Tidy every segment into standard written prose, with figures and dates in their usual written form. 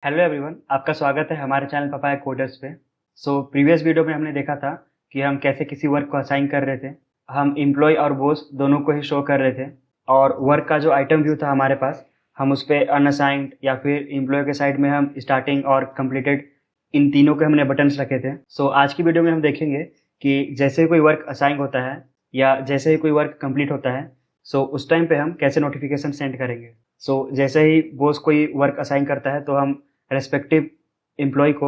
Hello everyone, आपका स्वागत है हमारे चैनल पापाया कोडर्स पे। प्रीवियस वीडियो में हमने देखा था कि हम कैसे किसी वर्क को असाइन कर रहे थे। हम एम्प्लॉय और बॉस दोनों को ही शो कर रहे थे और वर्क का जो आइटम व्यू था हमारे पास, हम उस पर अनअसाइंड या फिर एम्प्लॉय के साइड में हम स्टार्टिंग और कंप्लीटेड इन तीनों के हमने बटन्स रखे थे। आज की वीडियो में हम देखेंगे कि जैसे ही कोई वर्क असाइन होता है या जैसे ही कोई वर्क कंप्लीट होता है, उस टाइम पे हम कैसे नोटिफिकेशन सेंड करेंगे। जैसे ही बॉस कोई वर्क असाइन करता है तो हम रेस्पेक्टिव एम्प्लॉय को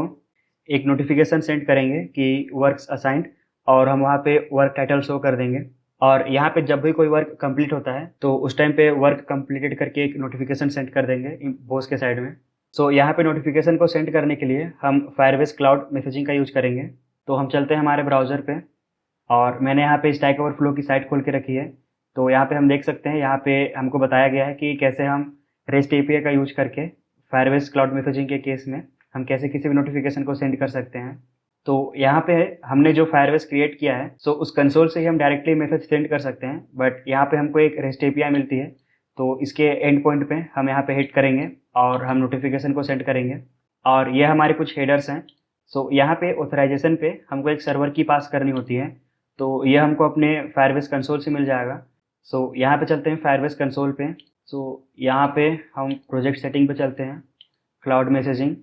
एक नोटिफिकेशन सेंड करेंगे कि वर्क्स असाइंड, और हम वहाँ पे वर्क टाइटल शो कर देंगे। और यहाँ पे जब भी कोई वर्क कंप्लीट होता है तो उस टाइम पे वर्क कंप्लीटेड करके एक नोटिफिकेशन सेंड कर देंगे बॉस के साइड में। यहाँ पे नोटिफिकेशन को सेंड करने के लिए हम फायरबेस क्लाउड मैसेजिंग का यूज करेंगे। तो हम चलते हैं हमारे ब्राउजर पे और मैंने यहाँ पे स्टैक ओवरफ्लो की साइट खोल के रखी है। तो यहाँ पे हम देख सकते हैं, यहाँ पे हमको बताया गया है कि कैसे हम रेस्ट एपीआई का यूज करके फायरबेस क्लाउड मैसेजिंग के केस में हम कैसे किसी भी नोटिफिकेशन को सेंड कर सकते हैं। तो यहाँ पे हमने जो फायरबेस क्रिएट किया है, उस कंसोल से ही हम डायरेक्टली मैसेज सेंड कर सकते हैं, बट यहाँ पे हमको एक रेस्ट एपीआई मिलती है। तो इसके एंड पॉइंट पे हम यहाँ पे हिट करेंगे और हम नोटिफिकेशन को सेंड करेंगे। और ये हमारे कुछ हेडर्स हैं। यहाँ पे ऑथराइजेशन पे हमको एक सर्वर की पास करनी होती है, तो ये हमको अपने फायरबेस कंसोल से मिल जाएगा। यहाँ पे चलते हैं फायरबेस कंसोल पे। यहाँ पे हम प्रोजेक्ट सेटिंग पे चलते हैं, क्लाउड मैसेजिंग,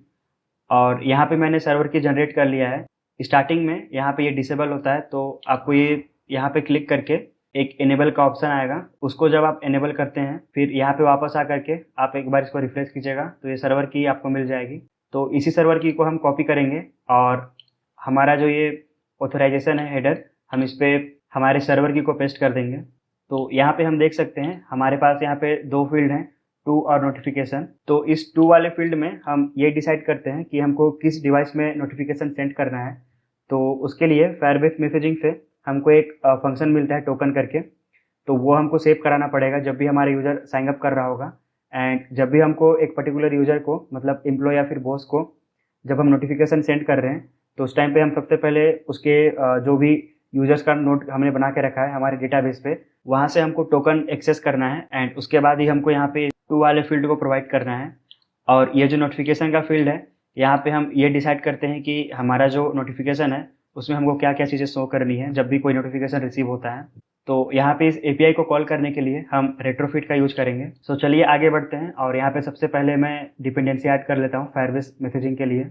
और यहाँ पे मैंने सर्वर की जनरेट कर लिया है। स्टार्टिंग में यहाँ पे ये डिसेबल होता है, तो आपको ये यहाँ पे क्लिक करके एक इनेबल का ऑप्शन आएगा, उसको जब आप इनेबल करते हैं फिर यहाँ पे वापस आ करके आप एक बार इसको रिफ्रेश कीजिएगा तो ये सर्वर की आपको मिल जाएगी। तो इसी सर्वर की को हम कॉपी करेंगे और हमारा जो ये ऑथराइजेशन है हेडर, हम इस पे हमारे सर्वर की को पेस्ट कर देंगे। तो यहाँ पे हम देख सकते हैं हमारे पास यहाँ पे दो फील्ड हैं, टू और नोटिफिकेशन। तो इस टू वाले फील्ड में हम ये डिसाइड करते हैं कि हमको किस डिवाइस में नोटिफिकेशन सेंड करना है। तो उसके लिए फायरबेस मैसेजिंग से हमको एक फंक्शन मिलता है टोकन करके, तो वो हमको सेव कराना पड़ेगा जब भी हमारा यूजर साइन अप कर रहा होगा। एंड जब भी हमको एक पर्टिकुलर यूजर को, मतलब एम्प्लॉय या फिर बॉस को, जब हम नोटिफिकेशन सेंड कर रहे हैं तो उस टाइम पे हम सबसे पहले उसके जो भी यूजर्स का नोट हमने बना के रखा है हमारे डेटाबेस पे, वहाँ से हमको टोकन एक्सेस करना है एंड उसके बाद ही हमको यहाँ पे टू वाले फील्ड को प्रोवाइड करना है। और ये जो नोटिफिकेशन का फील्ड है, यहाँ पे हम ये डिसाइड करते हैं कि हमारा जो नोटिफिकेशन है उसमें हमको क्या क्या चीज़ें शो करनी है जब भी कोई नोटिफिकेशन रिसीव होता है। तो यहाँ पे इस एपीआई को कॉल करने के लिए हम रेट्रोफिट का यूज करेंगे। चलिए आगे बढ़ते हैं और यहाँ पे सबसे पहले मैं डिपेंडेंसी ऐड कर लेता हूँ फायरबेस मैसेजिंग के लिए।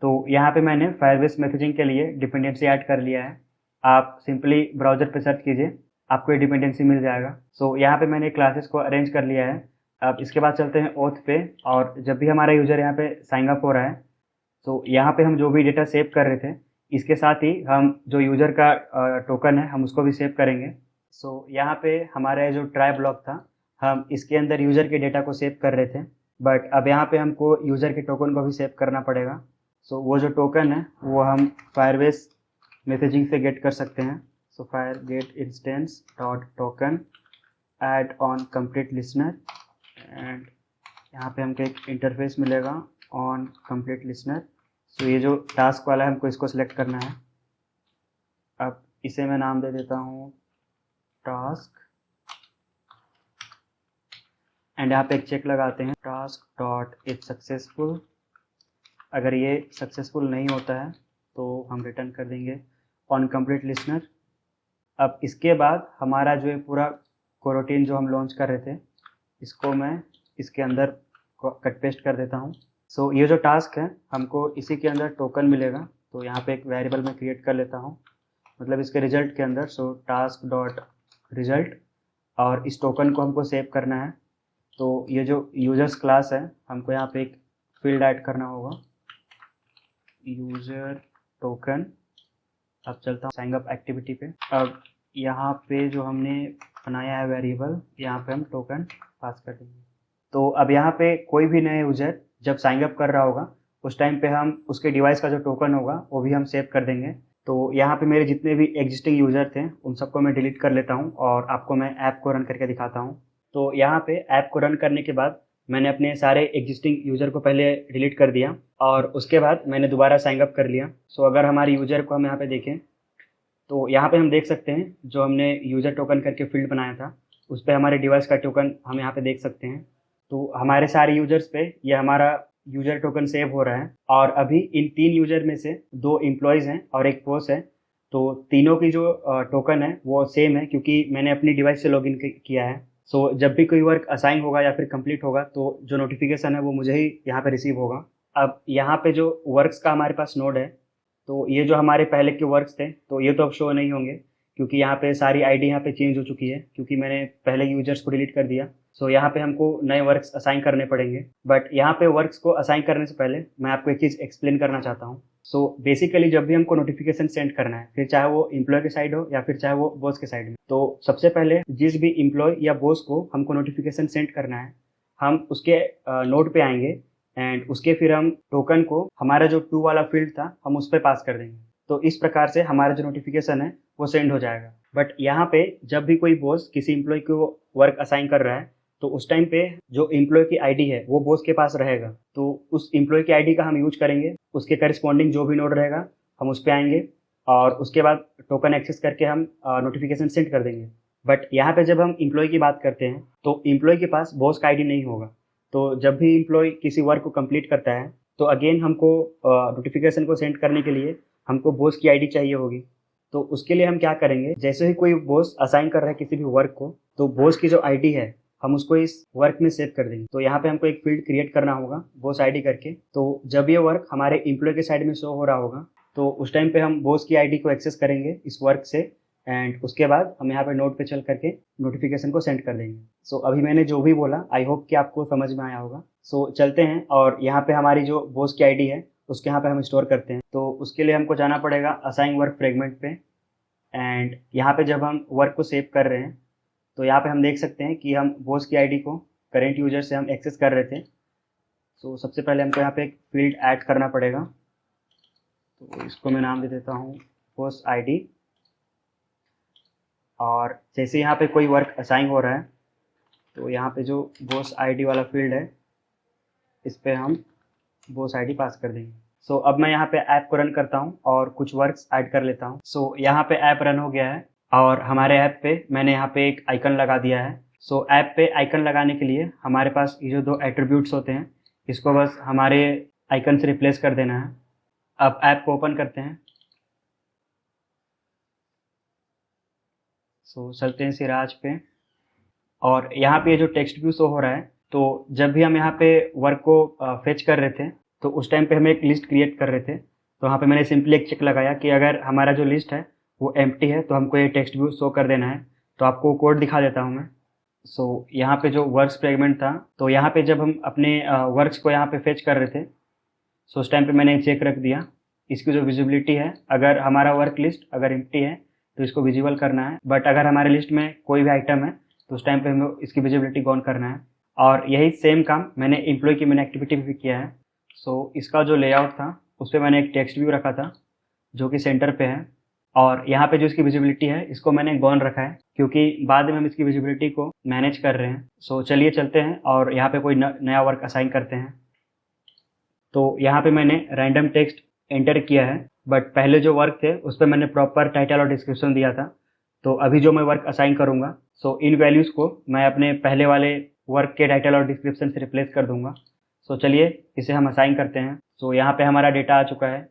तो यहाँ पे मैंने फायरबेस मैसेजिंग के लिए डिपेंडेंसी ऐड कर लिया है। आप सिंपली ब्राउजर पे सर्च कीजिए, आपको ये डिपेंडेंसी मिल जाएगा। यहाँ पे मैंने क्लासेस को अरेंज कर लिया है। अब इसके बाद चलते हैं ओथ पे, और जब भी हमारा यूजर यहाँ पे साइन अप हो रहा है तो यहाँ पे हम जो भी डेटा सेव कर रहे थे इसके साथ ही हम जो यूजर का टोकन है हम उसको भी सेव करेंगे। यहाँ पे हमारा जो ट्राई ब्लॉक था, हम इसके अंदर यूजर के डेटा को सेव कर रहे थे, बट अब यहाँ पे हमको यूजर के टोकन को भी सेव करना पड़ेगा। वो जो टोकन है वो हम फायरबेस मैसेजिंग से गेट कर सकते हैं। Fire get instance dot token add on complete listener, and यहाँ पे हमको एक इंटरफेस मिलेगा ऑन कंप्लीट लिसनर। ये जो टास्क वाला है हमको इसको सिलेक्ट करना है। अब इसे मैं नाम दे देता हूँ टास्क, एंड यहाँ पे एक चेक लगाते हैं टास्क डॉट इट सक्सेसफुल। अगर ये सक्सेसफुल नहीं होता है तो हम रिटर्न कर देंगे ऑन कंप्लीट लिसनर। अब इसके बाद हमारा जो है पूरा कोरोटीन जो हम लॉन्च कर रहे थे, इसको मैं इसके अंदर कट पेस्ट कर देता हूँ। ये जो टास्क है हमको इसी के अंदर टोकन मिलेगा, तो यहाँ पे एक वेरिएबल मैं क्रिएट कर लेता हूँ, मतलब इसके रिजल्ट के अंदर। टास्क डॉट रिजल्ट, और इस टोकन को हमको सेव करना है। तो ये जो यूजर्स क्लास है हमको यहाँ पे एक फील्ड ऐड करना होगा, यूजर टोकन। अब चलता हूँ साइन अप एक्टिविटी पे। अब यहाँ पे जो हमने बनाया है वेरिएबल, यहाँ पे हम टोकन पास कर देंगे। तो अब यहाँ पे कोई भी नया यूजर जब साइन अप कर रहा होगा उस टाइम पे हम उसके डिवाइस का जो टोकन होगा वो भी हम सेव कर देंगे। तो यहाँ पे मेरे जितने भी एग्जिस्टिंग यूजर थे उन सबको मैं डिलीट कर लेता हूँ और आपको मैं ऐप को रन करके दिखाता हूँ। तो यहाँ पे ऐप को रन करने के बाद मैंने अपने सारे एग्जिस्टिंग यूजर को पहले डिलीट कर दिया और उसके बाद मैंने दोबारा साइन अप कर लिया। अगर हमारे यूजर को हम यहाँ पे देखें तो यहाँ पे हम देख सकते हैं जो हमने यूजर टोकन करके फील्ड बनाया था उस पर हमारे डिवाइस का टोकन हम यहाँ पे देख सकते हैं। तो हमारे सारे यूजर्स पे ये हमारा यूजर टोकन सेव हो रहा है और अभी इन 3 यूजर में से 2 एम्प्लॉयज़ हैं और एक बॉस है। तो तीनों की जो टोकन है वो सेम है क्योंकि मैंने अपनी डिवाइस से लॉगिन किया है। सो जब भी कोई वर्क असाइन होगा या फिर कंप्लीट होगा तो जो नोटिफिकेशन है वो मुझे ही यहाँ पे रिसीव होगा। अब यहाँ पे जो वर्क्स का हमारे पास नोड है, तो ये जो हमारे पहले के वर्क्स थे तो ये तो अब शो नहीं होंगे क्योंकि यहाँ पे सारी आईडी यहाँ पे चेंज हो चुकी है क्योंकि मैंने पहले यूजर्स को डिलीट कर दिया। सो यहाँ पे हमको नए वर्क्स असाइन करने पड़ेंगे। बट यहाँ पे वर्क्स को असाइन करने से पहले मैं आपको एक चीज़ एक्सप्लेन करना चाहता हूँ। सो बेसिकली जब भी हमको नोटिफिकेशन सेंड करना है, फिर चाहे वो एम्प्लॉय के साइड हो या फिर चाहे वो बॉस के साइड में, तो सबसे पहले जिस भी एम्प्लॉय या बॉस को हमको नोटिफिकेशन सेंड करना है, हम उसके नोड पे आएंगे एंड उसके फिर हम टोकन को हमारा जो टू वाला फील्ड था हम उस पर पास कर देंगे। तो इस प्रकार से हमारा जो नोटिफिकेशन है वो सेंड हो जाएगा। बट यहाँ पे जब भी कोई बॉस किसी एम्प्लॉय को वर्क असाइन कर रहा है तो उस टाइम पे जो एम्प्लॉय की आईडी है वो बॉस के पास रहेगा, तो उस एम्प्लॉय की आईडी का हम यूज करेंगे। उसके करस्पॉन्डिंग जो भी नोड रहेगा हम उस पर आएंगे और उसके बाद टोकन एक्सेस करके हम नोटिफिकेशन सेंड कर देंगे। बट यहाँ पे जब हम एम्प्लॉय की बात करते हैं तो एम्प्लॉय के पास बॉस का आईडी नहीं होगा। तो जब भी एम्प्लॉय किसी वर्क को कंप्लीट करता है तो अगेन हमको नोटिफिकेशन को सेंड करने के लिए हमको बॉस की आईडी चाहिए होगी। तो उसके लिए हम क्या करेंगे, जैसे ही कोई बॉस असाइन कर रहा है किसी भी वर्क को तो बॉस की जो आईडी है हम उसको इस वर्क में सेव कर देंगे। तो यहाँ पे हमको एक फील्ड क्रिएट करना होगा बॉस आईडी करके। तो जब ये वर्क हमारे एम्प्लॉय के साइड में शो हो रहा होगा तो उस टाइम पे हम बॉस की आईडी को एक्सेस करेंगे इस वर्क से एंड उसके बाद हम यहाँ पे नोड पे चल करके नोटिफिकेशन को सेंड कर देंगे। सो अभी मैंने जो भी बोला आई होप कि आपको समझ में आया होगा। सो चलते हैं और यहाँ पे हमारी जो बॉस की आईडी है उसके यहाँ पे हम स्टोर करते हैं। तो उसके लिए हमको जाना पड़ेगा असाइन वर्क फ्रेगमेंट पे एंड यहाँ पे जब हम वर्क को सेव कर रहे हैं तो यहाँ पे हम देख सकते हैं कि हम बॉस की आईडी को करेंट यूजर से हम एक्सेस कर रहे थे। सो सबसे पहले हमको यहाँ पे एक फील्ड ऐड करना पड़ेगा। तो इसको मैं नाम दे देता हूँ बॉस आईडी। और जैसे यहाँ पे कोई वर्क असाइन हो रहा है तो यहाँ पे जो बॉस आईडी वाला फील्ड है इस पे हम बॉस आईडी पास कर देंगे। सो अब मैं यहाँ पे ऐप को रन करता हूँ और कुछ वर्क्स ऐड कर लेता हूँ। सो यहाँ पे ऐप रन हो गया है और हमारे ऐप पे मैंने यहाँ पे एक आइकन लगा दिया है। सो ऐप पे आइकन लगाने के लिए हमारे पास ये जो 2 एट्रीब्यूट्स होते हैं इसको बस हमारे आइकन से रिप्लेस कर देना है। अब ऐप को ओपन करते हैं। सो चलते हैं सिराज पे और यहाँ पे जो टेक्स्ट व्यू शो हो रहा है, तो जब भी हम यहाँ पे वर्क को फेच कर रहे थे तो उस टाइम पे हम एक लिस्ट क्रिएट कर रहे थे। तो यहाँ पे मैंने सिंपली एक चेक लगाया कि अगर हमारा जो लिस्ट है वो एम्प्टी है तो हमको ये टेक्स्ट व्यू शो कर देना है। तो आपको कोड दिखा देता हूँ मैं। सो यहाँ पे जो वर्क्स फ्रेगमेंट था, तो यहाँ पे जब हम अपने वर्क्स को यहाँ पे फेच कर रहे थे सो उस टाइम पे मैंने चेक रख दिया। इसकी जो विजिबिलिटी है, अगर हमारा वर्क लिस्ट अगर एम्प्टी है तो इसको विजिबल करना है, बट अगर हमारे लिस्ट में कोई भी आइटम है तो उस टाइम पे हमें इसकी विजिबिलिटी ऑन करना है। और यही सेम काम मैंने एम्प्लॉय की मैंने एक्टिविटी भी किया है। सो इसका जो लेआउट था उस पर मैंने एक टेक्स्ट व्यू रखा था जो कि सेंटर पे है और यहाँ पे जो इसकी विजिबिलिटी है इसको मैंने गॉन रखा है क्योंकि बाद में हम इसकी विजिबिलिटी को मैनेज कर रहे हैं। सो चलिए चलते हैं और यहाँ पे कोई नया वर्क असाइन करते हैं। तो यहाँ पे मैंने रैंडम टेक्स्ट एंटर किया है, बट पहले जो वर्क थे उस पर मैंने प्रॉपर टाइटल और डिस्क्रिप्शन दिया था। तो अभी जो मैं वर्क असाइन करूँगा सो इन वैल्यूज़ को मैं अपने पहले वाले वर्क के टाइटल और डिस्क्रिप्शन से रिप्लेस कर दूंगा। सो चलिए इसे हम असाइन करते हैं। सो यहाँ पे हमारा डेटा आ चुका है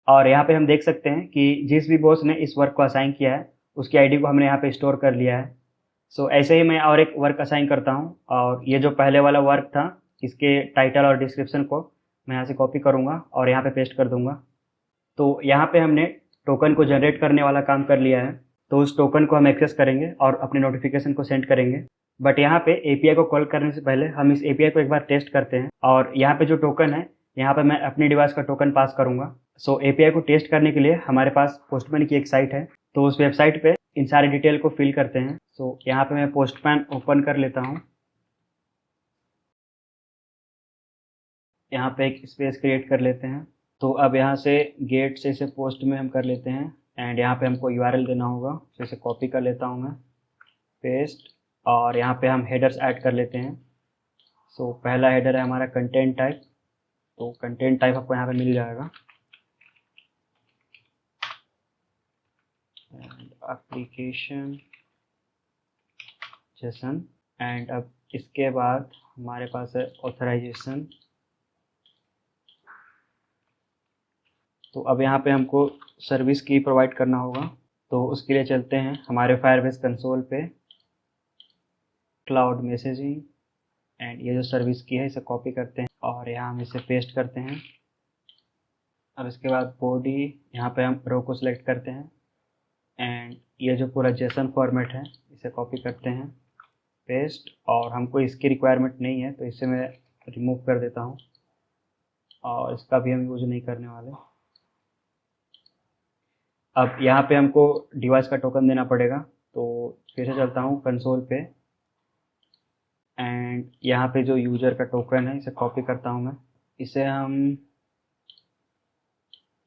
और यहाँ पे हम देख सकते हैं कि जिस भी बॉस ने इस वर्क को असाइन किया है उसकी आईडी को हमने यहाँ पे स्टोर कर लिया है। सो ऐसे ही मैं और एक वर्क असाइन करता हूँ और ये जो पहले वाला वर्क था इसके टाइटल और डिस्क्रिप्शन को मैं यहाँ से कॉपी करूँगा और यहाँ पे पेस्ट कर दूँगा। तो यहाँ पे हमने टोकन को जनरेट करने वाला काम कर लिया है। तो उस टोकन को हम एक्सेस करेंगे और अपने नोटिफिकेशन को सेंड करेंगे। बट यहाँ पे एपीआई को कॉल करने से पहले हम इस एपीआई को एक बार टेस्ट करते हैं और यहाँ पे जो टोकन है यहाँ पे मैं अपनी डिवाइस का टोकन पास करूँगा। सो एपीआई को टेस्ट करने के लिए हमारे पास पोस्टमैन की एक साइट है, तो उस वेबसाइट पे इन सारे डिटेल को फिल करते हैं। सो यहाँ पे मैं पोस्टमैन ओपन कर लेता हूँ। यहाँ पे एक स्पेस क्रिएट कर लेते हैं। तो अब यहाँ से गेट से इसे पोस्ट में हम कर लेते हैं एंड यहाँ पे हमको यूआरएल देना होगा। तो इसे कॉपी कर लेता हूँ मैं, पेस्ट, और यहाँ पे हम हेडर्स ऐड कर लेते हैं। सो पहला हेडर है हमारा कंटेंट टाइप। तो कंटेंट टाइप आपको यहाँ पे मिल जाएगा एप्लीकेशन जेसन। एंड अब इसके बाद हमारे पास है ऑथराइजेशन तो अब यहाँ पे हमको सर्विस की प्रोवाइड करना होगा, तो उसके लिए चलते हैं हमारे फायरबेस कंसोल पे, क्लाउड मैसेजिंग, एंड ये जो सर्विस की है इसे कॉपी करते हैं और यहाँ हम इसे पेस्ट करते हैं। अब इसके बाद बॉडी, यहाँ पे हम रो को सिलेक्ट करते हैं एंड ये जो पूरा जेसन फॉर्मेट है इसे कॉपी करते हैं, पेस्ट, और हमको इसकी रिक्वायरमेंट नहीं है तो इसे मैं रिमूव कर देता हूँ और इसका भी हम यूज नहीं करने वाले। अब यहाँ पे हमको डिवाइस का टोकन देना पड़ेगा, तो फिर से चलता हूँ कंसोल पे एंड यहाँ पे जो यूजर का टोकन है इसे कॉपी करता हूँ मैं, इसे हम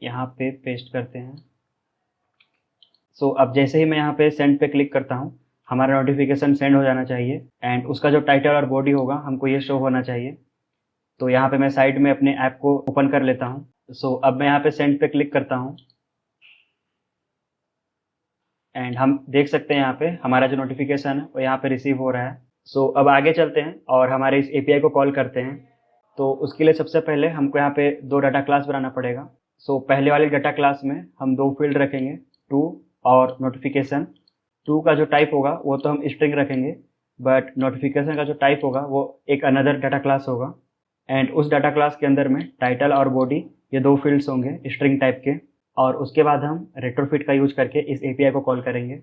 यहाँ पे पेस्ट करते हैं। सो अब जैसे ही मैं यहाँ पे सेंड पे क्लिक करता हूँ हमारा नोटिफिकेशन सेंड हो जाना चाहिए एंड उसका जो टाइटल और बॉडी होगा हमको ये शो होना चाहिए। तो यहाँ पे मैं साइड में अपने ऐप को ओपन कर लेता हूँ। सो अब मैं यहाँ पे सेंड पे क्लिक करता हूँ एंड हम देख सकते हैं यहाँ पे हमारा जो नोटिफिकेशन है वो यहाँ पे रिसीव हो रहा है। सो अब आगे चलते हैं और हमारे इस एपीआई को कॉल करते हैं। तो उसके लिए सबसे पहले हमको यहाँ पे दो डाटा क्लास बनाना पड़ेगा। सो पहले वाली डाटा क्लास में हम दो फील्ड रखेंगे, टू और नोटिफिकेशन। टू का जो टाइप होगा वो तो हम स्ट्रिंग रखेंगे, बट नोटिफिकेशन का जो टाइप होगा वो एक अनदर डाटा क्लास होगा एंड उस डाटा क्लास के अंदर में टाइटल और बॉडी ये दो फील्ड्स होंगे स्ट्रिंग टाइप के। और उसके बाद हम रेट्रोफिट का यूज करके इस एपीआई को कॉल करेंगे।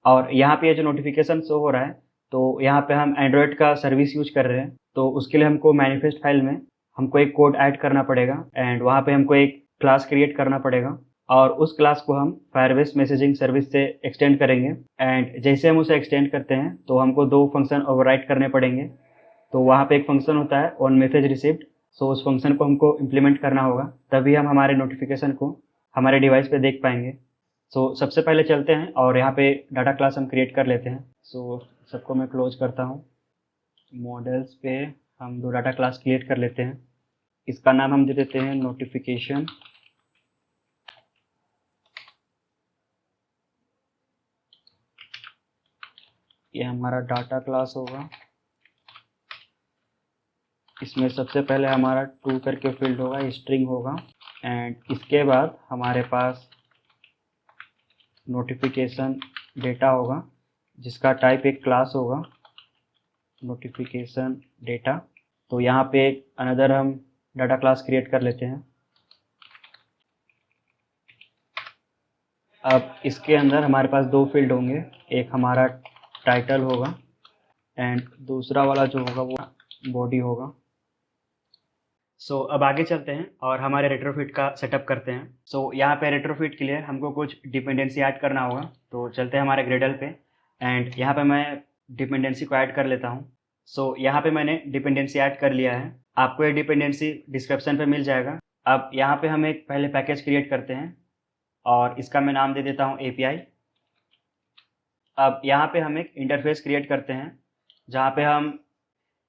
और यहाँ पे ये जो नोटिफिकेशन शो हो रहा है तो यहाँ पे हम एंड्रॉयड का सर्विस यूज कर रहे हैं, तो उसके लिए हमको मैनिफेस्ट फाइल में हमको एक कोड ऐड करना पड़ेगा एंड वहाँ पे हमको एक क्लास क्रिएट करना पड़ेगा और उस क्लास को हम फायरबेस मैसेजिंग सर्विस से एक्सटेंड करेंगे एंड जैसे हम उसे एक्सटेंड करते हैं तो हमको दो फंक्शन ओवरराइट करने पड़ेंगे। तो वहाँ पे एक फंक्शन होता है ऑन मैसेज रिसीव्ड, सो उस फंक्शन को हमको इम्प्लीमेंट करना होगा, तभी हम हमारे नोटिफिकेशन को हमारे डिवाइस पे देख पाएंगे। सो सबसे पहले चलते हैं और यहाँ पे डाटा क्लास हम क्रिएट कर लेते हैं। सो सबको मैं क्लोज करता हूँ। मॉडल्स पे हम दो डाटा क्लास क्रिएट कर लेते हैं। इसका नाम हम दे देते हैं नोटिफिकेशन, ये हमारा डाटा क्लास होगा। इसमें सबसे पहले हमारा टू करके फील्ड होगा, स्ट्रिंग होगा एंड इसके बाद हमारे पास नोटिफिकेशन डेटा होगा जिसका टाइप एक क्लास होगा, नोटिफिकेशन डेटा। तो यहाँ पे एक अनदर हम डाटा क्लास क्रिएट कर लेते हैं। अब इसके अंदर हमारे पास दो फील्ड होंगे, एक हमारा टाइटल होगा एंड दूसरा वाला जो होगा वो बॉडी होगा। सो अब आगे चलते हैं और हमारे रेट्रोफिट का सेटअप करते हैं। सो यहाँ पे रेट्रोफिट के लिए हमको कुछ डिपेंडेंसी ऐड करना होगा, तो चलते हैं हमारे ग्रेडल पे एंड यहाँ पे मैं डिपेंडेंसी को ऐड कर लेता हूँ। सो यहाँ पे मैंने डिपेंडेंसी ऐड कर लिया है, आपको ये डिपेंडेंसी डिस्क्रिप्शन पे मिल जाएगा। अब यहाँ पे हम एक पहले पैकेज क्रिएट करते हैं और इसका मैं नाम दे देता हूँ एपीआई। अब यहाँ पे हम एक इंटरफेस क्रिएट करते हैं जहाँ पे हम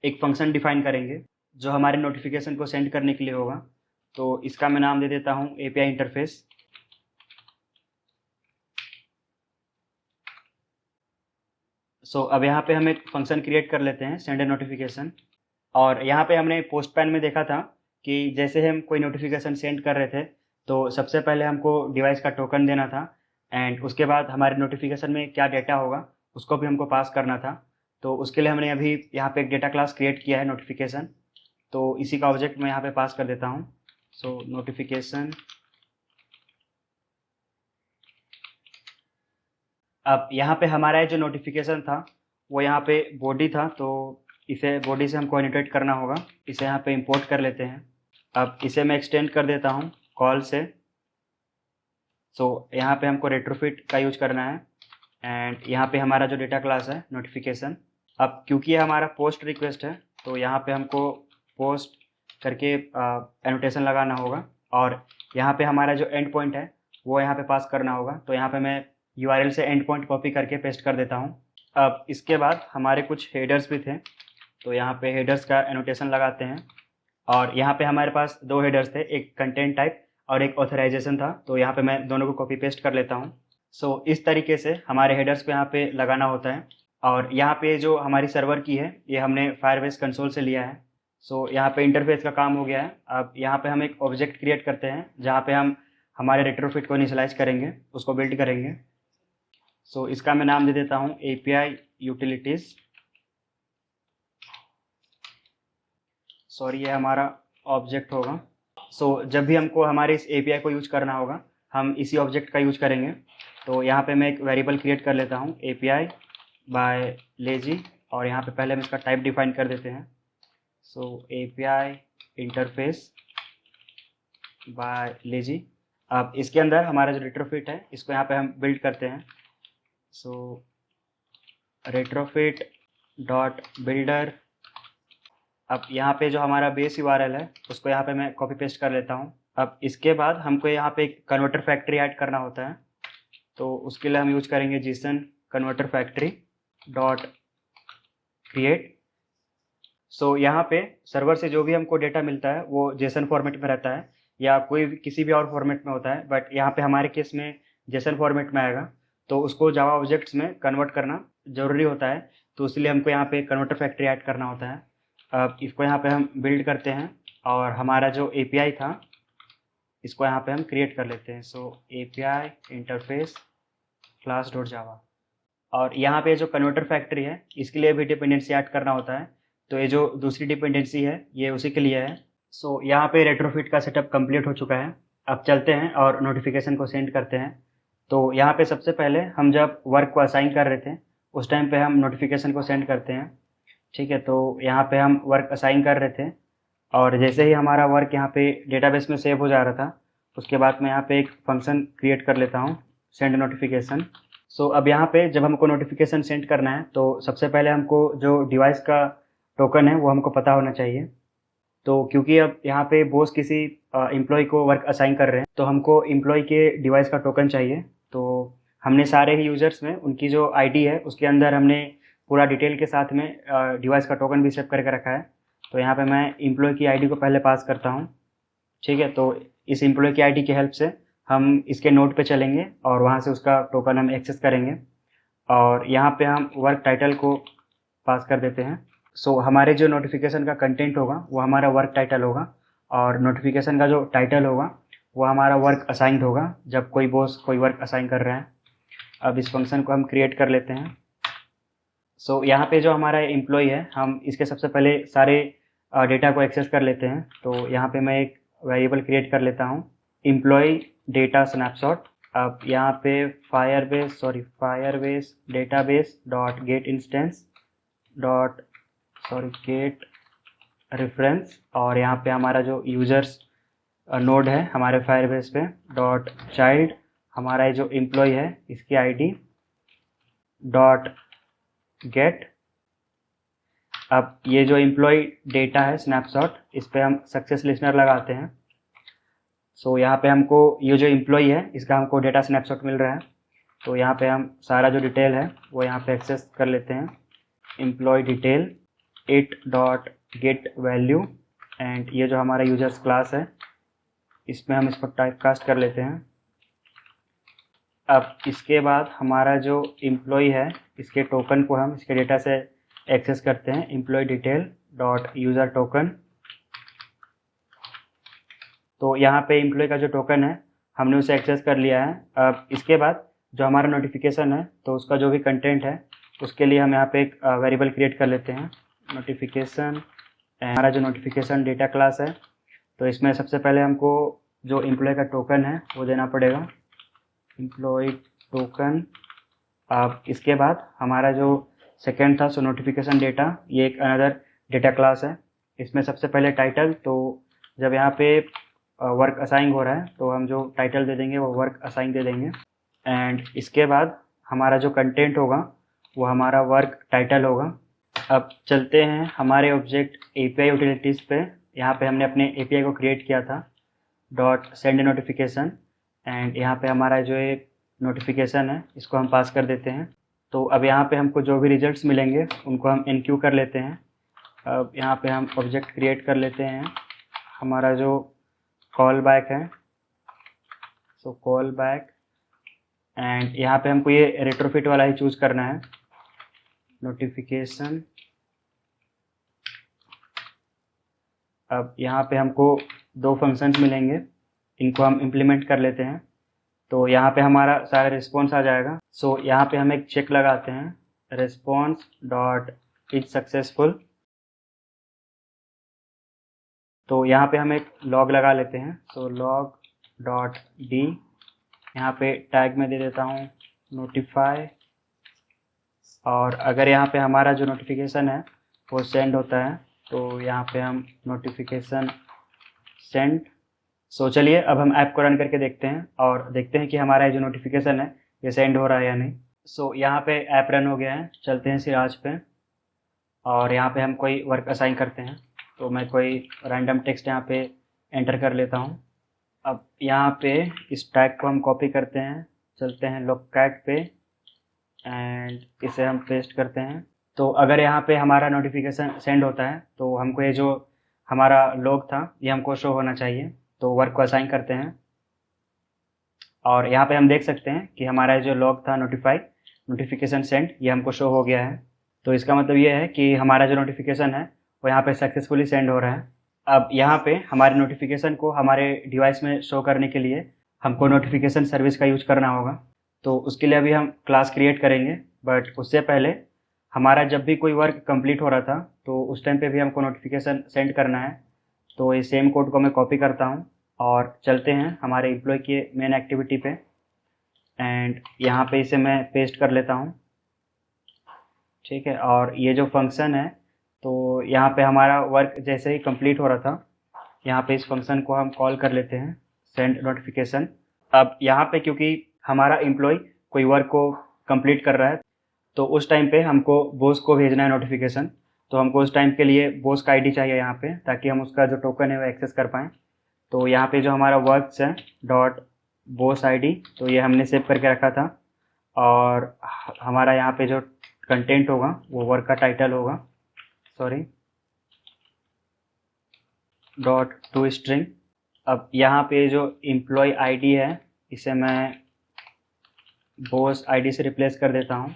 एक फंक्शन डिफाइन करेंगे जो हमारे नोटिफिकेशन को सेंड करने के लिए होगा। तो इसका मैं नाम दे देता हूँ एपीआई इंटरफेस। सो अब यहाँ पे हम एक फंक्शन क्रिएट कर लेते हैं सेंड ए नोटिफिकेशन। और यहाँ पे हमने पोस्टपैन में देखा था कि जैसे हम कोई नोटिफिकेशन सेंड कर रहे थे तो सबसे पहले हमको डिवाइस का टोकन देना था एंड उसके बाद हमारे नोटिफिकेशन में क्या डेटा होगा उसको भी हमको पास करना था। तो उसके लिए हमने अभी यहाँ पे एक डेटा क्लास क्रिएट किया है नोटिफिकेशन, तो इसी का ऑब्जेक्ट मैं यहाँ पे पास कर देता हूँ। सो नोटिफिकेशन। अब यहाँ पे हमारा जो नोटिफिकेशन था वो यहाँ पे बॉडी था, तो इसे बॉडी से हमको एनोटेट करना होगा, इसे यहाँ पे इंपोर्ट कर लेते हैं। अब इसे मैं एक्सटेंड कर देता हूँ कॉल से। सो यहाँ पे हमको रेट्रोफिट का यूज करना है एंड यहाँ पे हमारा जो डेटा क्लास है नोटिफिकेशन। अब क्योंकि ये हमारा पोस्ट रिक्वेस्ट है तो यहाँ पे हमको पोस्ट करके एनोटेशन लगाना होगा और यहाँ पे हमारा जो एंड पॉइंट है वो यहाँ पे पास करना होगा। तो यहाँ पे मैं यूआरएल से एंड पॉइंट कॉपी करके पेस्ट कर देता हूँ। अब इसके बाद हमारे कुछ हेडर्स भी थे, तो यहाँ पे हेडर्स का एनोटेशन लगाते हैं और यहाँ पे हमारे पास दो हेडर्स थे, एक कंटेंट टाइप और एक ऑथराइजेशन था, तो यहाँ पे मैं दोनों को कॉपी पेस्ट कर लेता हूँ। सो इस तरीके से हमारे हेडर्स को यहाँ पे लगाना होता है। और यहाँ पे जो हमारी सर्वर की है ये हमने फायरबेस कंसोल से लिया है। सो यहाँ पे इंटरफेस का काम हो गया है। अब यहाँ पे हम एक ऑब्जेक्ट क्रिएट करते हैं जहाँ पे हम हमारे रेट्रोफिट को इनिशियलाइज करेंगे, उसको बिल्ड करेंगे। सो इसका मैं नाम दे देता हूँ API यूटिलिटीज। सॉरी, ये हमारा ऑब्जेक्ट होगा। सो जब भी हमको हमारे इस API को यूज करना होगा, हम इसी ऑब्जेक्ट का यूज करेंगे। तो यहाँ पे मैं एक वेरिएबल क्रिएट कर लेता हूँ API बाय लेजी, और यहाँ पे पहले हम इसका टाइप डिफाइन कर देते हैं। सो API इंटरफेस बाय लेजी। अब इसके अंदर हमारा जो रेट्रोफिट है, इसको यहाँ पे हम बिल्ड करते हैं। सो रेट्रोफिट डॉट बिल्डर। अब यहाँ पे जो हमारा बेस URL है, उसको यहाँ पे मैं कॉपी पेस्ट कर लेता हूँ। अब इसके बाद हमको यहाँ पे एक कन्वर्टर फैक्ट्री ऐड करना होता है। तो उसके लिए हम यूज करेंगे JSON converter factory dot create. So यहाँ पे सर्वर से जो भी हमको डेटा मिलता है वो जेसन फॉर्मेट में रहता है, या कोई भी किसी भी और फॉर्मेट में होता है, बट यहाँ पे हमारे केस में जेसन फॉर्मेट में आएगा। तो उसको जावा ऑब्जेक्ट्स में कन्वर्ट करना जरूरी होता है, तो इसलिए हमको यहाँ पे कन्वर्टर फैक्ट्री ऐड करना होता है। अब इसको यहाँ पे हम बिल्ड करते हैं, और हमारा जो API था, इसको यहाँ पे हम क्रिएट कर लेते हैं। सो API इंटरफेस क्लास डॉट जावा। और यहाँ पे जो कन्वर्टर फैक्ट्री है, इसके लिए भी डिपेंडेंसी ऐड करना होता है। तो ये जो दूसरी डिपेंडेंसी है, ये उसी के लिए है। सो यहाँ पे रेट्रोफिट का सेटअप कंप्लीट हो चुका है। अब चलते हैं और नोटिफिकेशन को सेंड करते हैं। तो यहाँ पे सबसे पहले हम जब वर्क को असाइन कर रहे थे, उस टाइम पे हम नोटिफिकेशन को सेंड करते हैं। ठीक है, तो यहाँ पे हम वर्क असाइन कर रहे थे, और जैसे ही हमारा वर्क यहाँ पे डेटाबेस में सेव हो जा रहा था, उसके बाद मैं यहाँ पे एक फंक्शन क्रिएट कर लेता हूँ, सेंड नोटिफिकेशन। सो अब यहाँ पे जब हमको नोटिफिकेशन सेंड करना है, तो सबसे पहले हमको जो डिवाइस का टोकन है वो हमको पता होना चाहिए। तो क्योंकि अब यहाँ पे बॉस किसी एम्प्लॉय को वर्क असाइन कर रहे हैं, तो हमको एम्प्लॉय के डिवाइस का टोकन चाहिए। तो हमने सारे ही यूजर्स में उनकी जो आईडी है, उसके अंदर हमने पूरा डिटेल के साथ में डिवाइस का टोकन भी सेव करके रखा है। तो यहाँ पे मैं एम्प्लॉय की आईडी को पहले पास करता हूँ। ठीक है, तो इस एम्प्लॉय की आईडी की हेल्प से हम इसके नोड पे चलेंगे, और वहाँ से उसका टोकन हम एक्सेस करेंगे। और यहाँ पे हम वर्क टाइटल को पास कर देते हैं। सो हमारे जो नोटिफिकेशन का कंटेंट होगा वो हमारा वर्क टाइटल होगा, और नोटिफिकेशन का जो टाइटल होगा वो हमारा वर्क असाइंड होगा, जब कोई बॉस कोई वर्क असाइन कर रहा है। अब इस फंक्शन को हम क्रिएट कर लेते हैं। सो यहाँ पे जो हमारा एम्प्लॉय है, हम इसके सबसे पहले सारे डेटा को एक्सेस कर लेते हैं। तो यहाँ पे मैं एक वेरिएबल क्रिएट कर लेता हूँ, एम्प्लॉय डेटा स्नैपशॉट। अब यहाँ पे Firebase database dot gate instance dot gate reference, और यहाँ पे हमारा जो यूजर्स नोड है हमारे फायरबेस पे, डॉट चाइल्ड हमारा जो एम्प्लॉय है इसकी आईडी डॉट गेट। अब ये जो एम्प्लॉय डेटा है स्नैपशॉट, इस पे हम सक्सेस लिस्नर लगाते हैं। सो यहाँ पे हमको ये जो एम्प्लॉय है, इसका हमको डेटा स्नैपशॉट मिल रहा है। तो यहाँ पे हम सारा जो डिटेल है वो यहाँ पे एक्सेस कर लेते हैं, employee detail it dot get value, and ये जो हमारा यूजर्स क्लास है, इसमें हम इसको टाइप कास्ट कर लेते हैं। अब इसके बाद हमारा जो एम्प्लॉय है, इसके टोकन को हम इसके डेटा से एक्सेस करते हैं, employee detail dot user token. तो यहाँ पे एम्प्लॉय का जो टोकन है हमने उसे एक्सेस कर लिया है। अब इसके बाद जो हमारा नोटिफिकेशन है, तो उसका जो भी कंटेंट है, उसके लिए हम यहाँ पे एक वेरिएबल क्रिएट कर लेते हैं, नोटिफिकेशन। हमारा जो नोटिफिकेशन डेटा क्लास है, तो इसमें सबसे पहले हमको जो एम्प्लॉय का टोकन है वो देना पड़ेगा, एम्प्लॉय टोकन। अब इसके बाद हमारा जो सेकेंड था, सो नोटिफिकेशन डेटा, ये एक अनदर डेटा क्लास है। इसमें सबसे पहले टाइटल, तो जब यहाँ पे वर्क असाइन हो रहा है, तो हम जो टाइटल दे देंगे वो वर्क असाइन दे देंगे। एंड इसके बाद हमारा जो कंटेंट होगा वो हमारा वर्क टाइटल होगा। अब चलते हैं हमारे ऑब्जेक्ट API यूटिलिटीज़ पे। यहाँ पे हमने अपने API को क्रिएट किया था, डॉट सेंड नोटिफिकेशन, एंड यहाँ पे हमारा जो ये नोटिफिकेशन है इसको हम पास कर देते हैं। तो अब यहाँ पे हमको जो भी रिजल्ट्स मिलेंगे उनको हम इनक्यू कर लेते हैं। अब यहाँ पे हम ऑब्जेक्ट क्रिएट कर लेते हैं, हमारा जो कॉल बैक है, सो कॉल बैक, एंड यहाँ पे हमको ये रेट्रोफिट वाला ही चूज करना है, नोटिफिकेशन। अब यहाँ पे हमको दो फंक्शंस मिलेंगे, इनको हम इम्प्लीमेंट कर लेते हैं। तो यहाँ पे हमारा सारा रिस्पॉन्स आ जाएगा। सो यहाँ पे हम एक चेक लगाते हैं, रिस्पॉन्स डॉट इज सक्सेसफुल। तो यहाँ पे हम एक लॉग लगा लेते हैं। सो लॉग डॉट डी, यहाँ पे टैग में दे देता हूँ नोटिफाई, और अगर यहाँ पे हमारा जो नोटिफिकेशन है वो सेंड होता है तो यहाँ पे हम नोटिफिकेशन सेंड। सो चलिए अब हम ऐप को रन करके देखते हैं और देखते हैं कि हमारा जो नोटिफिकेशन है ये सेंड हो रहा है या नहीं। सो यहाँ पे ऐप रन हो गया है। चलते हैं सिराज पे और यहाँ पे हम कोई वर्क असाइन करते हैं। तो मैं कोई रैंडम टेक्स्ट यहाँ पे एंटर कर लेता हूँ। अब यहाँ पे इस टैग को हम कॉपी करते हैं, चलते हैं लोकैट पे एंड इसे हम पेस्ट करते हैं। तो अगर यहाँ पे हमारा नोटिफिकेशन सेंड होता है तो हमको ये जो हमारा लॉग था ये हमको शो होना चाहिए। तो वर्क को असाइन करते हैं और यहाँ पे हम देख सकते हैं कि हमारा जो लॉग था नोटिफिकेशन सेंड, ये हमको शो हो गया है। तो इसका मतलब ये है कि हमारा जो नोटिफिकेशन है वो यहाँ पे सक्सेसफुली सेंड हो रहा है। अब यहाँ पे हमारे नोटिफिकेशन को हमारे डिवाइस में शो करने के लिए हमको नोटिफिकेशन सर्विस का यूज करना होगा। तो उसके लिए अभी हम क्लास क्रिएट करेंगे, बट उससे पहले हमारा जब भी कोई वर्क कंप्लीट हो रहा था तो उस टाइम पे भी हमको नोटिफिकेशन सेंड करना है। तो ये सेम कोड को मैं कॉपी करता हूँ और चलते हैं हमारे एम्प्लॉय के मेन एक्टिविटी पे एंड यहाँ पे इसे मैं पेस्ट कर लेता हूँ। ठीक है, और ये जो फंक्शन है तो यहाँ पे हमारा वर्क जैसे ही कंप्लीट हो रहा था, यहाँ पे इस फंक्शन को हम कॉल कर लेते हैं सेंड नोटिफिकेशन। अब यहाँ पे क्योंकि हमारा एम्प्लॉय कोई वर्क को कंप्लीट कर रहा है तो उस टाइम पे हमको बॉस को भेजना है नोटिफिकेशन। तो हमको उस टाइम के लिए बॉस का आईडी चाहिए यहाँ पे, ताकि हम उसका जो टोकन है वो एक्सेस कर पाएँ। तो यहाँ पे जो हमारा वर्क्स है डॉट बॉस आईडी, तो ये हमने सेव करके रखा था, और हमारा यहाँ पे जो कंटेंट होगा वो वर्क का टाइटल होगा, सॉरी, डॉट टू स्ट्रिंग। अब यहाँ पे जो एम्प्लॉय आईडी है इसे मैं बॉस आईडी से रिप्लेस कर देता हूँ,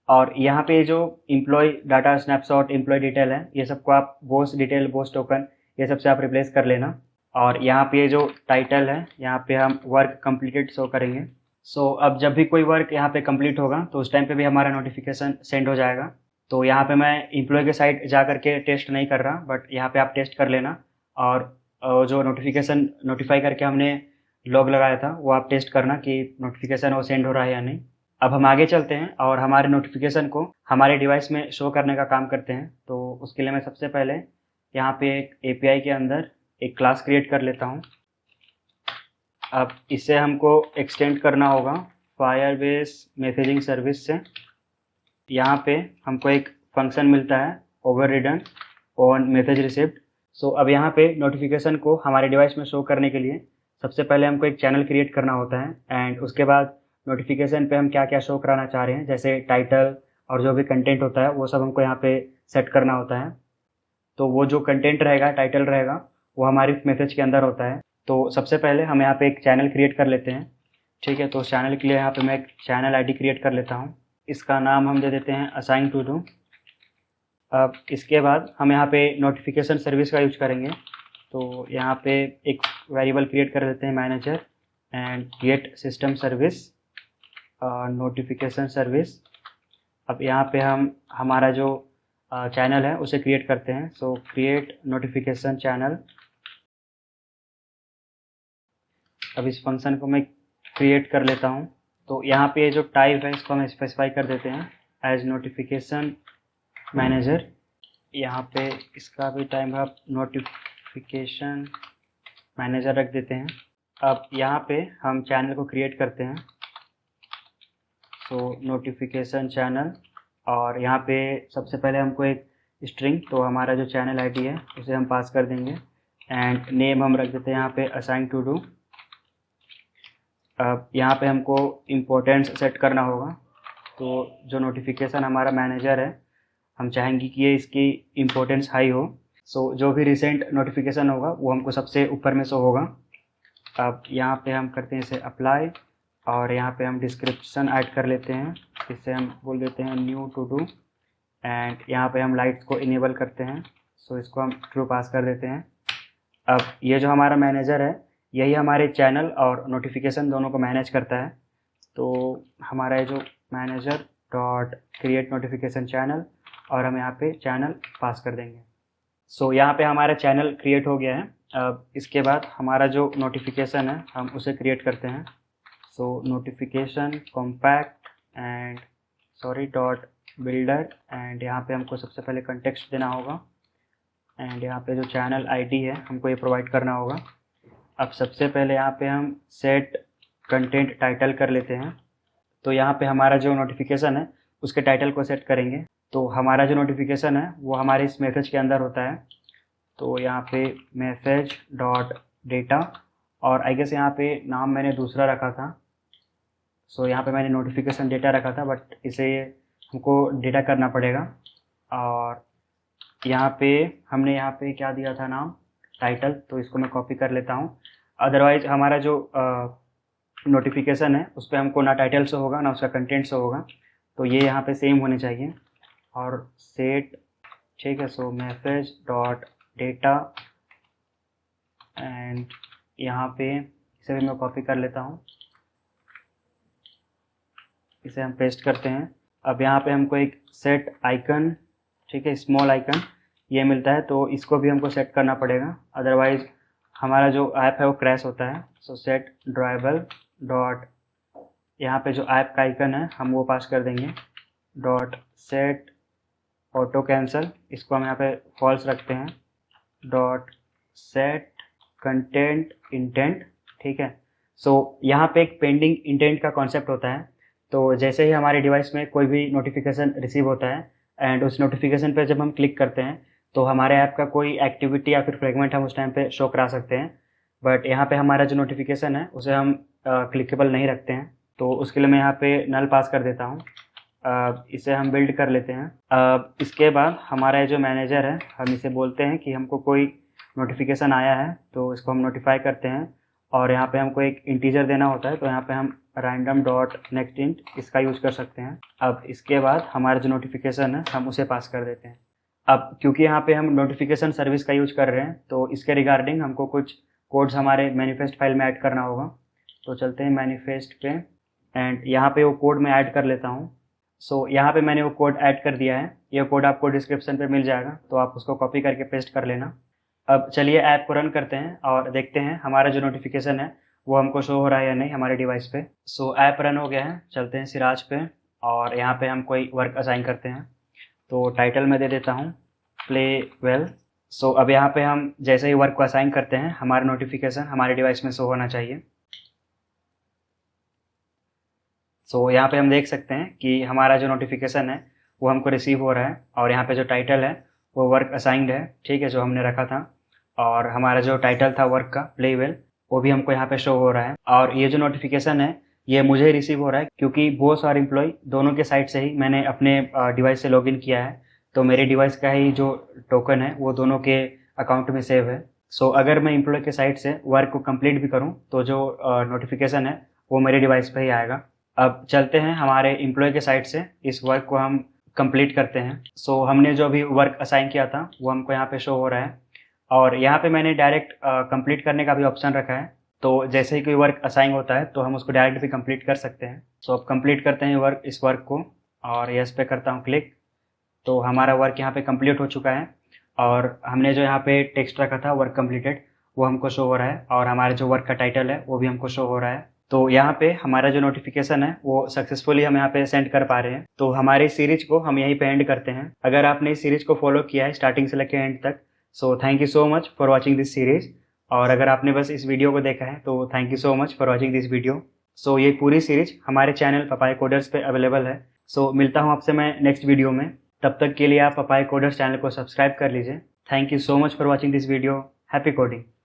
और यहाँ पे जो employee data snapshot employee detail है ये सबको आप बॉस डिटेल बॉस टोकन ये सब से आप रिप्लेस कर लेना। और यहाँ पे जो टाइटल है यहाँ पे हम वर्क कंप्लीटेड शो करेंगे। सो अब जब भी कोई वर्क यहाँ पे कंप्लीट होगा तो उस टाइम पे भी हमारा नोटिफिकेशन सेंड हो जाएगा। तो यहाँ पे मैं एम्प्लॉय के साइट जा करके टेस्ट नहीं कर रहा, बट यहाँ पे आप टेस्ट कर लेना, और जो नोटिफिकेशन नोटिफाई करके हमने लॉग लगाया था वो आप टेस्ट करना कि नोटिफिकेशन वो सेंड हो रहा है या नहीं। अब हम आगे चलते हैं और हमारे नोटिफिकेशन को हमारे डिवाइस में शो करने का काम करते हैं। तो उसके लिए मैं सबसे पहले यहाँ पे एक एपीआई के अंदर एक क्लास क्रिएट कर लेता हूँ। अब इसे हमको एक्सटेंड करना होगा फायरबेस मैसेजिंग सर्विस से। यहाँ पे हमको एक फंक्शन मिलता है ओवररिडन ऑन मैसेज रिसीव्ड। सो अब यहाँ पे नोटिफिकेशन को हमारे डिवाइस में शो करने के लिए सबसे पहले हमको एक चैनल क्रिएट करना होता है, एंड उसके बाद नोटिफिकेशन पे हम क्या क्या शो कराना चाह रहे हैं, जैसे टाइटल और जो भी कंटेंट होता है वो सब हमको यहाँ पे सेट करना होता है। तो वो जो कंटेंट रहेगा, टाइटल रहेगा, वो हमारी मैसेज के अंदर होता है। तो सबसे पहले हम यहाँ पे एक चैनल क्रिएट कर लेते हैं। ठीक है, तो चैनल के लिए यहाँ पे मैं एक चैनल आईडी क्रिएट कर लेता हूँ। इसका नाम हम दे देते हैं असाइन टू डू। अब इसके बाद हम यहाँ पे नोटिफिकेशन सर्विस का यूज करेंगे। तो यहाँ पे एक वेरिएबल क्रिएट कर देते हैं manager and get system service notification service. अब यहाँ पे हम हमारा जो चैनल है उसे क्रिएट करते हैं। सो क्रिएट नोटिफिकेशन चैनल। अब इस फंक्शन को मैं क्रिएट कर लेता हूँ। तो यहाँ पे जो टाइप है इसको हम स्पेसिफाई कर देते हैं एज नोटिफिकेशन मैनेजर। यहाँ पे इसका भी टाइम आप नोटिफिकेशन मैनेजर रख देते हैं। अब यहाँ पे हम चैनल को क्रिएट करते हैं। सो नोटिफिकेशन चैनल, और यहाँ पे सबसे पहले हमको एक स्ट्रिंग, तो हमारा जो चैनल आईडी है उसे हम पास कर देंगे, एंड नेम हम रख देते हैं यहाँ पे असाइन टू डू। अब यहाँ पे हमको इम्पोर्टेंस सेट करना होगा। तो जो नोटिफिकेशन हमारा मैनेजर है हम चाहेंगे कि ये इसकी इम्पोर्टेंस हाई हो। सो जो भी रिसेंट नोटिफिकेशन होगा वो हमको सबसे ऊपर में शो होगा। अब यहाँ पे हम करते हैं इसे अप्लाई, और यहाँ पे हम डिस्क्रिप्शन ऐड कर लेते हैं। इसे हम बोल देते हैं न्यू टू डू, एंड यहाँ पे हम लाइट्स को इनेबल करते हैं। सो इसको हम ट्रू पास कर देते हैं। अब ये जो हमारा मैनेजर है यही हमारे चैनल और नोटिफिकेशन दोनों को मैनेज करता है। तो हमारा ये जो manager dot create notification channel, और हम यहाँ पे चैनल पास कर देंगे। सो यहाँ पे हमारा चैनल क्रिएट हो गया है। अब इसके बाद हमारा जो नोटिफिकेशन है हम उसे क्रिएट करते हैं। सो notification compact and dot builder, and यहाँ पे हमको सबसे पहले कंटेक्स्ट देना होगा, एंड यहाँ पे जो चैनल आईडी है हमको ये प्रोवाइड करना होगा। अब सबसे पहले यहाँ पे हम सेट कंटेंट टाइटल कर लेते हैं। तो यहाँ पे हमारा जो नोटिफिकेशन है उसके टाइटल को सेट करेंगे। तो हमारा जो नोटिफिकेशन है वो हमारे इस मैसेज के अंदर होता है। तो यहाँ पे मैसेज डॉट डेटा, और आई गेस यहाँ पे नाम मैंने दूसरा रखा था। सो यहाँ पे मैंने नोटिफिकेशन डेटा रखा था, बट इसे हमको डेटा करना पड़ेगा। और यहाँ पे हमने यहाँ पे क्या दिया था नाम, टाइटल, तो इसको मैं कॉपी कर लेता हूँ। अदरवाइज हमारा जो नोटिफिकेशन है उस पर हमको ना टाइटल से होगा ना उसका कंटेंट से होगा, तो ये यहाँ पे सेम होने चाहिए। और सेट, ठीक है। सो मैसेज डॉट डेटा, एंड यहाँ पे इसे भी मैं कॉपी कर लेता हूँ, इसे हम पेस्ट करते हैं। अब यहाँ पे हमको एक सेट आइकन, ठीक है, स्मॉल आइकन ये मिलता है, तो इसको भी हमको सेट करना पड़ेगा, अदरवाइज हमारा जो ऐप है वो क्रैश होता है। सो सेट ड्राइबल डॉट, यहाँ पे जो ऐप का आइकन है हम वो पास कर देंगे, डॉट सेट ऑटो कैंसल, इसको हम यहाँ पे फॉल्स रखते हैं, डॉट सेट कंटेंट इंटेंट, ठीक है। सो यहाँ पे एक पेंडिंग इंटेंट का कॉन्सेप्ट होता है। तो जैसे ही हमारे डिवाइस में कोई भी नोटिफिकेशन रिसीव होता है एंड उस नोटिफिकेशन पे जब हम क्लिक करते हैं तो हमारे ऐप का कोई एक्टिविटी या फिर फ्रेगमेंट हम उस टाइम पे शो करा सकते हैं। बट यहाँ पे हमारा जो नोटिफिकेशन है उसे हम क्लिकेबल नहीं रखते हैं, तो उसके लिए मैं यहाँ पे नल पास कर देता हूँ। इसे हम बिल्ड कर लेते हैं। इसके बाद हमारा जो मैनेजर है हम इसे बोलते हैं कि हमको कोई नोटिफिकेशन आया है, तो इसको हम नोटिफाई करते हैं, और यहाँ पे हमको एक इंटीजर देना होता है, तो यहाँ पे हम रैंडम डॉट नेक्स्ट इंट इसका यूज़ कर सकते हैं। अब इसके बाद हमारा जो नोटिफिकेशन है हम उसे पास कर देते हैं। अब क्योंकि यहाँ पे हम नोटिफिकेशन सर्विस का यूज कर रहे हैं, तो इसके रिगार्डिंग हमको कुछ कोड्स हमारे मैनिफेस्ट फाइल में ऐड करना होगा। तो चलते हैं मैनिफेस्ट पे, एंड यहाँ पे वो कोड मैं ऐड कर लेता हूँ। सो यहाँ पे मैंने वो कोड ऐड कर दिया है, ये कोड आपको डिस्क्रिप्शन पे मिल जाएगा, तो आप उसको कॉपी करके पेस्ट कर लेना। अब चलिए ऐप को रन करते हैं और देखते हैं हमारा जो नोटिफिकेशन है वो हमको शो हो रहा है या नहीं हमारे डिवाइस पे। सो ऐप रन हो गया है, चलते हैं सिराज पे, और यहाँ पे हम कोई वर्क असाइन करते हैं। तो टाइटल में दे देता हूँ प्ले वेल। सो अब यहाँ पे हम जैसे ही वर्क को असाइन करते हैं हमारा नोटिफिकेशन हमारे डिवाइस में शो होना चाहिए। सो यहाँ पे हम देख सकते हैं कि हमारा जो नोटिफिकेशन है वो हमको रिसीव हो रहा है, और यहाँ पे जो टाइटल है वो वर्क असाइंड है, ठीक है, जो हमने रखा था। और हमारा जो टाइटल था वर्क का प्ले वेल वो भी हमको यहाँ पे शो हो रहा है। और ये जो नोटिफिकेशन है ये मुझे रिसीव हो रहा है क्योंकि बॉस और एम्प्लॉय दोनों के साइड से ही मैंने अपने डिवाइस से लॉगिन किया है, तो मेरे डिवाइस का ही जो टोकन है वो दोनों के अकाउंट में सेव है। सो अगर मैं एम्प्लॉय के साइड से वर्क को कंप्लीट भी करूँ तो जो नोटिफिकेशन है वो मेरे डिवाइस पे ही आएगा। अब चलते हैं हमारे एम्प्लॉय के साइड से इस वर्क को हम कंप्लीट करते हैं। सो हमने जो अभी वर्क असाइन किया था वो हमको यहाँ पे शो हो रहा है, और यहाँ पे मैंने डायरेक्ट कंप्लीट करने का भी ऑप्शन रखा है। तो जैसे ही कोई वर्क असाइन होता है तो हम उसको डायरेक्ट भी कंप्लीट कर सकते हैं। सो अब कंप्लीट करते हैं इस वर्क को, और यस पे करता हूँ क्लिक। तो हमारा वर्क यहाँ पे कंप्लीट हो चुका है, और हमने जो यहाँ पे टेक्स्ट रखा था वर्क कंप्लीटेड वो हमको शो हो रहा है, और हमारा जो वर्क का टाइटल है वो भी हमको शो हो रहा है। तो यहाँ पे हमारा जो नोटिफिकेशन है वो सक्सेसफुली हम यहाँ पे सेंड कर पा रहे हैं। तो हमारे इस सीरीज को हम यहीं पे एंड करते हैं। अगर आपने इस सीरीज को फॉलो किया है स्टार्टिंग से लेकर एंड तक, so thank you so much for watching this series. और अगर आपने बस इस वीडियो को देखा है तो thank you so much for watching this video. So ये पूरी सीरीज हमारे चैनल पपाया कोडर्स पे अवेलेबल है। सो मिलता हूँ आपसे मैं नेक्स्ट वीडियो में, तब तक के लिए आप पपाया कोडर्स चैनल को सब्सक्राइब कर लीजिए। Thank you so much for watching this video. Happy coding.